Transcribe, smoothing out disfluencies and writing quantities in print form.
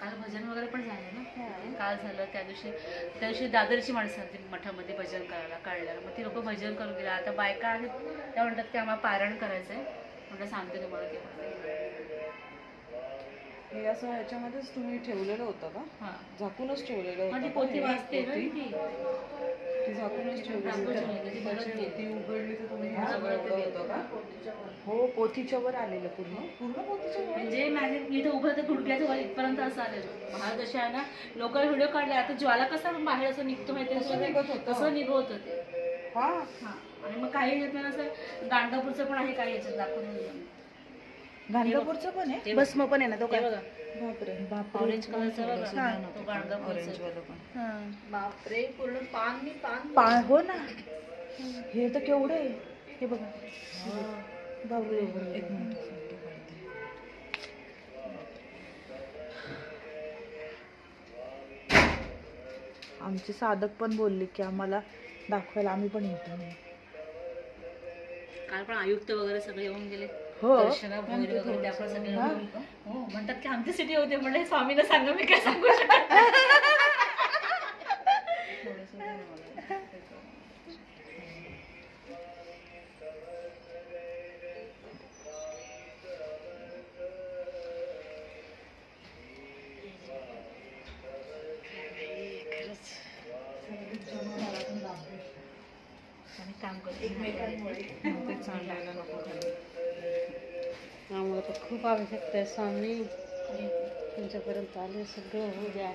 काल भजन वगैरे पण झालं ना, काल झालं. त्या दिवशी दादरची माणसं आली मठामध्ये भजन करायला काढलं. मग ती लोक भजन करून गेला. आता बायका आहेत त्या म्हणतात की आम्हाला पारायण करायचं आहे. म्हटलं सांगते तुम्हाला केव्हा. हे असं ह्याच्यामध्येच तुम्ही ठेवलेलं होतं का? हां, झाकूनच ठेवलेलं होतं. ती पोथी वाचते ना ती झाकूनच ठेवलेली. ती उघडली तर तुम्ही होतं का? हो, पोथीच्या वर आलेलं पूर्ण पोथीच्या वर. म्हणजे माझे इथं उभं तर गुडघ्याच्या वर इथपर्यंत असं आलेलं. बाहेर जसे आहे ना लोक व्हिडिओ काढले. आता ज्वाला कसा बाहेर असं निघतो माहिती तसं निघत होतं ते. हा, आणि मग काही येत असं गाणगापूरचं पण आहे, काही याच्यात दाखवून. गाणगापूरचं पण आहे, भस्म पण आहे ना तो. काय बघा, बापरे, ऑरेंज कलरचा बघा तो गाणगापूरचा. बापरे, पूर्ण पान हो ना. हे तर केवढं आहे हे बघा. बापरे, एक मिनिट. आमचे साधक पण बोलले की आम्हाला दाखवायला, आम्ही पण येतो. काल पण आयुक्त वगैरे सगळे येऊन गेले. हो, दर्शना भोईर वगैरे ते आपण सगळे हो म्हणतात की आमच्यासाठी होते. म्हणजे स्वामीला सांगा, मी काय सांगू शकत. काम करतो आम्हाला तर खूप आवश्यकता आहे स्वामी, तुमच्यापर्यंत आले सगळं होऊ द्या.